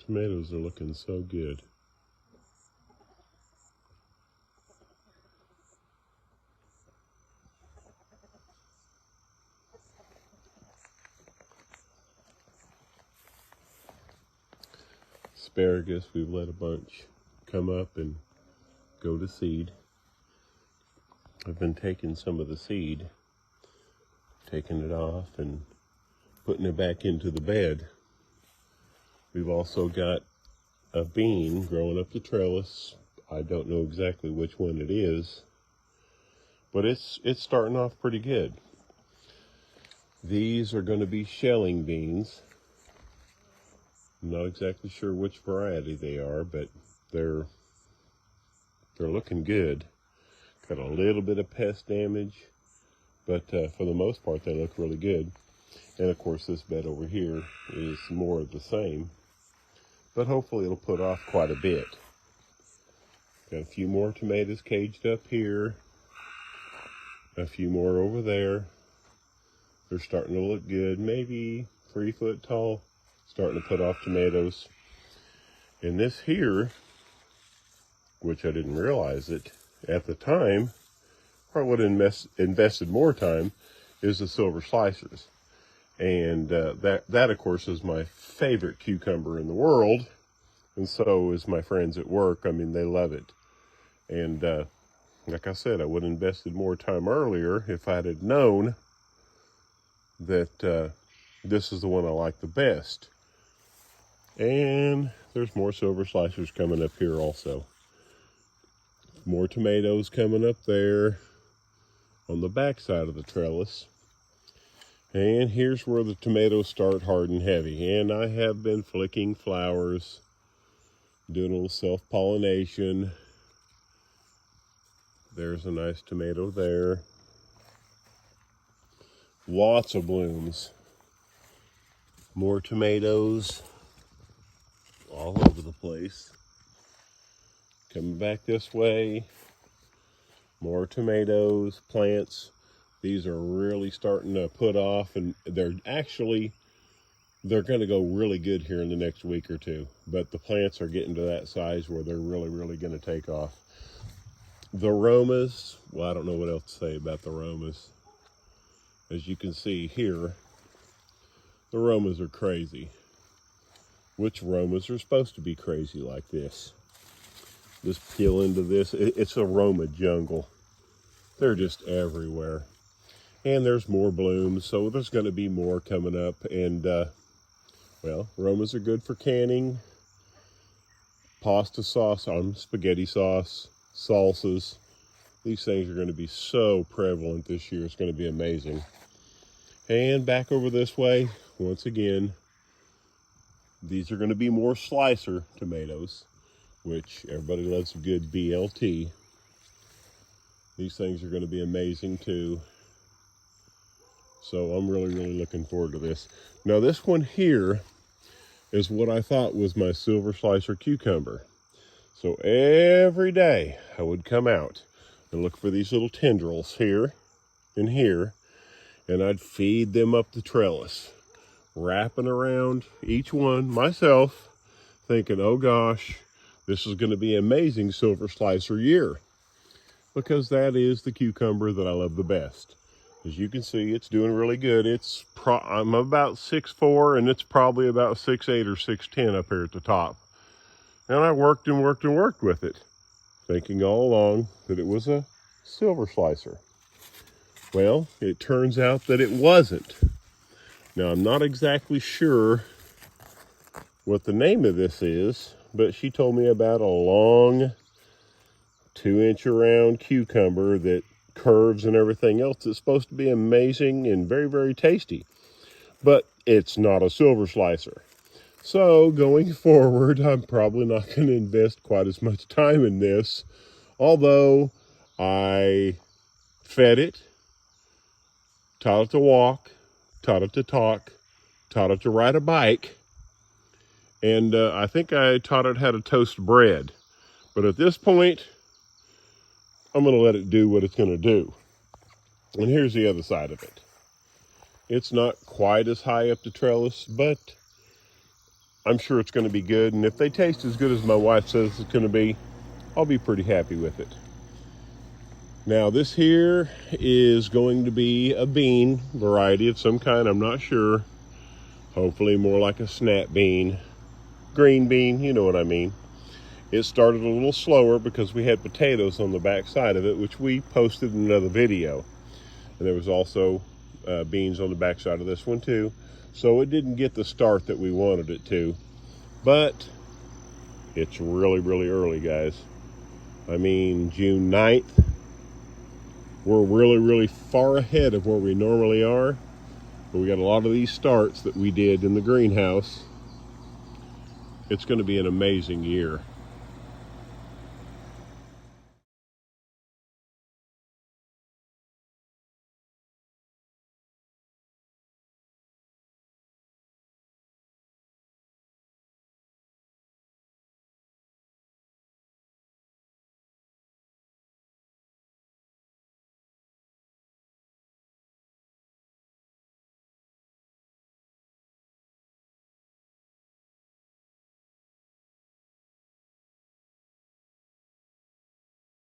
Tomatoes are looking so good. Asparagus, we've let a bunch come up and go to seed. I've been taking some of the seed, taking it off and putting it back into the bed. We've also got a bean growing up the trellis. I don't know exactly which one it is, but it's starting off pretty good. These are going to be shelling beans. I'm not exactly sure which variety they are, but they're looking good. Got a little bit of pest damage, but for the most part they look really good. And of course this bed over here is more of the same, but hopefully it'll put off quite a bit. Got a few more tomatoes caged up here, a few more over there. They're starting to look good, maybe 3 foot tall, starting to put off tomatoes. And this here, which I didn't realize it at the time, or I would have invested more time, is the silver slicers. And that of course is my favorite cucumber in the world, and so is my friends at work. I mean, they love it. And like I said, I would have invested more time earlier if I had known that this is the one I like the best. And there's more silver slicers coming up here also. More tomatoes coming up there on the back side of the trellis. And here's where the tomatoes start hard and heavy. And I have been flicking flowers, doing a little self-pollination. There's a nice tomato there. Lots of blooms. More tomatoes all over the place. Coming back this way. More tomatoes, plants. These are really starting to put off, and they're going to go really good here in the next week or two. But the plants are getting to that size where they're really going to take off. The Romas, well, I don't know what else to say about the Romas. As you can see here, the Romas are crazy. Which Romas are supposed to be crazy like this? Just peel into this. It's a Roma jungle. They're just everywhere. And there's more blooms, so there's going to be more coming up. And, well, Romas are good for canning, pasta sauce, spaghetti sauce, salsas. These things are going to be so prevalent this year. It's going to be amazing. And back over this way, once again, these are going to be more slicer tomatoes, which everybody loves a good BLT. These things are going to be amazing too. So I'm really looking forward to this. Now this one here is what I thought was my silver slicer cucumber. So every day I would come out and look for these little tendrils here and here, and I'd feed them up the trellis, wrapping around each one myself, thinking, oh gosh, this is going to be an amazing silver slicer year, because that is the cucumber that I love the best. As you can see, it's doing really good. I'm about 6'4", and it's probably about 6'8" or 6'10" up here at the top. And I worked with it, thinking all along that it was a silver slicer. Well, it turns out that it wasn't. Now, I'm not exactly sure what the name of this is, but she told me about a long 2-inch around cucumber that curves and everything else. It's supposed to be amazing and very tasty, but it's not a silver slicer. So going forward, I'm probably not going to invest quite as much time in this, although I fed it, taught it to walk, taught it to talk, taught it to ride a bike, and I think I taught it how to toast bread. But at this point, I'm going to let it do what it's going to do. And here's the other side of it. It's not quite as high up the trellis, but I'm sure it's going to be good. And if they taste as good as my wife says it's going to be, I'll be pretty happy with it. Now this here is going to be a bean variety of some kind. I'm not sure. Hopefully more like a snap bean, green bean, you know what I mean. It started a little slower because we had potatoes on the back side of it, which we posted in another video. And there was also beans on the back side of this one too. So it didn't get the start that we wanted it to. But it's really, really early, guys. I mean, June 9th. We're really, really far ahead of where we normally are. But we got a lot of these starts that we did in the greenhouse. It's going to be an amazing year.